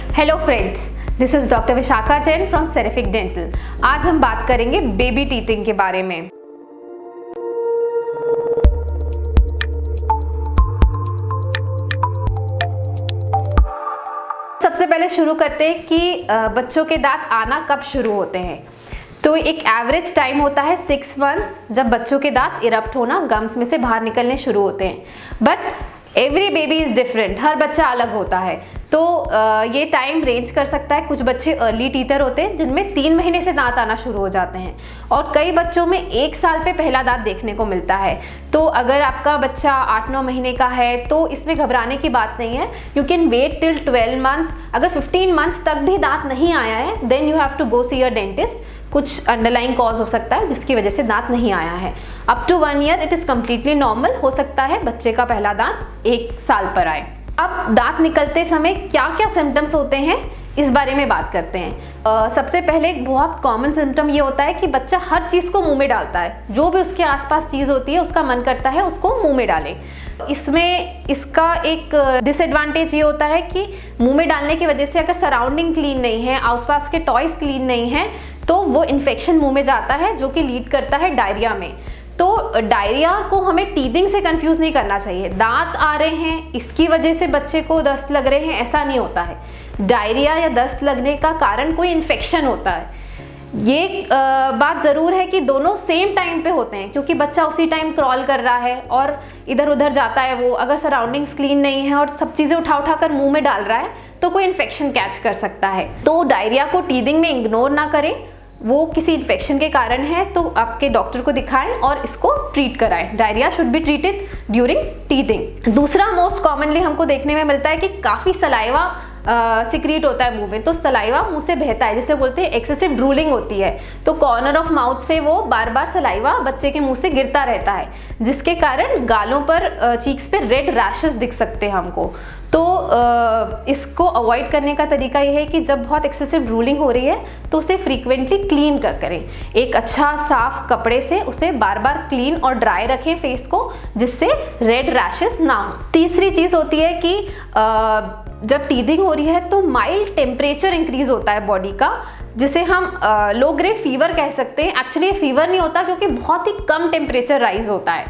Hello friends, this is doctor Vishakha Jain from Seraphic Dental. आज हम बात करेंगे बेबी टीथिंग के बारे में। सबसे पहले शुरू करते हैं कि बच्चों के दांत आना कब शुरू होते हैं। तो एक एवरेज टाइम होता है 6 मंथ्स, जब बच्चों के दांत इरप्ट होना, गम्स में से बाहर निकलने शुरू होते हैं। But every baby is different, हर बच्चा अलग होता है। तो ये टाइम रेंज कर सकता है। कुछ बच्चे अर्ली टीथर होते हैं जिनमें 3 महीने से दांत आना शुरू हो जाते हैं, और कई बच्चों में 1 साल पे पहला दांत देखने को मिलता है। तो अगर आपका बच्चा 8-9 महीने का है तो इसमें घबराने की बात नहीं है। You can wait till 12 months. अगर 15 मंथ्स तक भी दांत नहीं आया है, then you have to go see your dentist. कुछ अंडरलाइंग कॉज हो सकता है जिसकी वजह से दांत नहीं आया है। Up to 1 year it is completely normal. हो सकता है बच्चे का पहला दांत 1 साल पर आए। अब दांत निकलते समय क्या क्या सिम्टम्स होते हैं, इस बारे में बात करते हैं। सबसे पहले एक बहुत कॉमन सिम्टम ये होता है कि बच्चा हर चीज़ को मुंह में डालता है। जो भी उसके आसपास चीज़ होती है उसका मन करता है उसको मुंह में डाले। इसमें इसका एक डिसएडवांटेज ये होता है कि मुंह में डालने की वजह से अगर सराउंडिंग क्लीन नहीं है, आसपास के टॉयज क्लीन नहीं है, तो वो इन्फेक्शन मुंह में जाता है जो कि लीड करता है डायरिया में। तो डायरिया को हमें टीथिंग से कंफ्यूज नहीं करना चाहिए। दांत आ रहे हैं इसकी वजह से बच्चे को दस्त लग रहे हैं, ऐसा नहीं होता है। डायरिया या दस्त लगने का कारण कोई इन्फेक्शन होता है। ये बात ज़रूर है कि दोनों सेम टाइम पे होते हैं, क्योंकि बच्चा उसी टाइम क्रॉल कर रहा है और इधर उधर जाता है। वो अगर सराउंडिंग्स क्लीन नहीं है और सब चीज़ें उठा उठा कर मुँह में डाल रहा है तो कोई इन्फेक्शन कैच कर सकता है। तो डायरिया को टीथिंग में इग्नोर ना करें। वो किसी इन्फेक्शन के कारण है तो आपके डॉक्टर को दिखाएं और इसको ट्रीट कराएं। Diarrhoea should be treated during teething. दूसरा मोस्ट कॉमनली हमको देखने में मिलता है कि काफ़ी सलाइवा सिक्रीट होता है मुंह में। तो सलाइवा मुंह से बहता है, जिसे बोलते हैं एक्सेसिव ड्रूलिंग होती है। तो कॉर्नर ऑफ माउथ से वो बार बार सलाइवा बच्चे के मुंह से गिरता रहता है, जिसके कारण गालों पर, चीक्स पे रेड रैशेस दिख सकते हैं हमको। तो इसको अवॉइड करने का तरीका ये है कि जब बहुत एक्सेसिव ड्रूलिंग हो रही है तो उसे फ्रीक्वेंटली क्लीन करें। एक अच्छा साफ कपड़े से उसे बार बार क्लीन और ड्राई रखें फेस को, जिससे रेड रैशेस ना हो। तीसरी चीज़ होती है कि जब टीथिंग हो रही है तो माइल्ड टेम्परेचर इंक्रीज होता है बॉडी का, जिसे हम लो ग्रेड फीवर कह सकते हैं। एक्चुअली फीवर नहीं होता क्योंकि बहुत ही कम टेम्परेचर राइज होता है।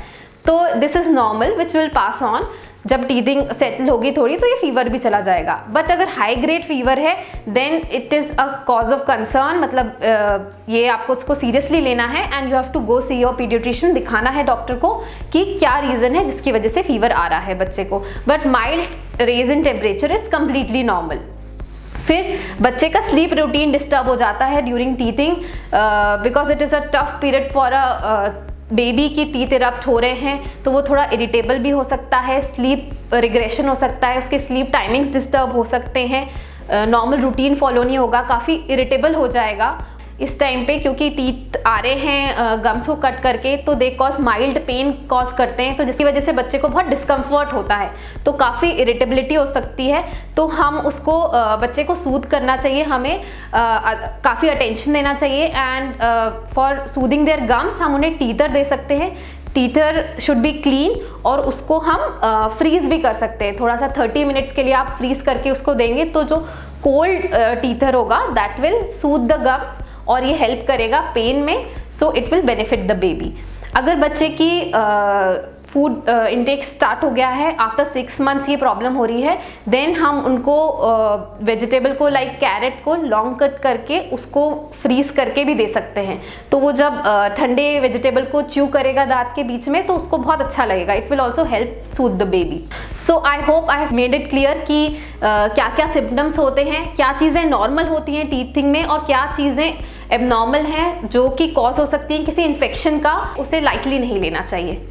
तो this is normal which will pass on. जब टीथिंग सेटल होगी थोड़ी तो ये फीवर भी चला जाएगा। बट अगर हाई ग्रेड फीवर है then it is a cause of concern. मतलब ये आपको उसको सीरियसली लेना है and you have to go see your paediatrician. दिखाना है डॉक्टर को कि क्या रीज़न है जिसकी वजह से फीवर आ रहा है बच्चे को। But mild rise in temperature is completely normal. फिर बच्चे का स्लीप रूटीन डिस्टर्ब हो जाता है during teething, because it is a tough period for a baby की टीथ इरप्ट हो रहे हैं, तो वो थोड़ा इरिटेबल भी हो सकता है। स्लीप रिग्रेशन हो सकता है, उसके स्लीप टाइमिंग्स डिस्टर्ब हो सकते हैं, नॉर्मल रूटीन फॉलो नहीं होगा, काफ़ी इरिटेबल हो जाएगा इस टाइम पे, क्योंकि टीथ आ रहे हैं गम्स को कट करके। तो they cause mild pain cause करते हैं, तो जिसकी वजह से बच्चे को बहुत डिस्कम्फर्ट होता है, तो काफ़ी इरिटेबिलिटी हो सकती है। तो हम उसको बच्चे को सूद करना चाहिए, हमें काफ़ी अटेंशन देना चाहिए। And for soothing their gums हम उन्हें टीथर दे सकते हैं। टीथर शुड बी क्लीन, और उसको हम फ्रीज भी कर सकते हैं। थोड़ा सा 30 मिनट्स के लिए आप फ्रीज करके उसको देंगे तो जो कोल्ड टीथर होगा that will Sood the gums, और ये हेल्प करेगा पेन में। So it will benefit the baby. अगर बच्चे की फूड इनटेक स्टार्ट हो गया है, आफ्टर 6 मंथ्स ये प्रॉब्लम हो रही है, देन हम उनको वेजिटेबल को लाइक कैरेट को लॉन्ग कट करके उसको फ्रीज करके भी दे सकते हैं। तो वो जब ठंडे वेजिटेबल को च्यू करेगा दांत के बीच में तो उसको बहुत अच्छा लगेगा। It will also help Sood the baby. So I hope I have made it clear कि क्या क्या सिम्टम्स होते हैं, क्या चीज़ें नॉर्मल होती हैं टीथिंग में और क्या चीज़ें एबनॉर्मल हैं जो कि कॉज हो सकती हैं किसी इन्फेक्शन का। उसे लाइटली नहीं लेना चाहिए।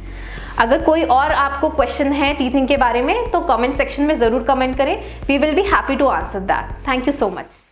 अगर कोई और आपको क्वेश्चन है टीथिंग के बारे में तो कमेंट सेक्शन में ज़रूर कमेंट करें। We will be happy to answer that. Thank you so much.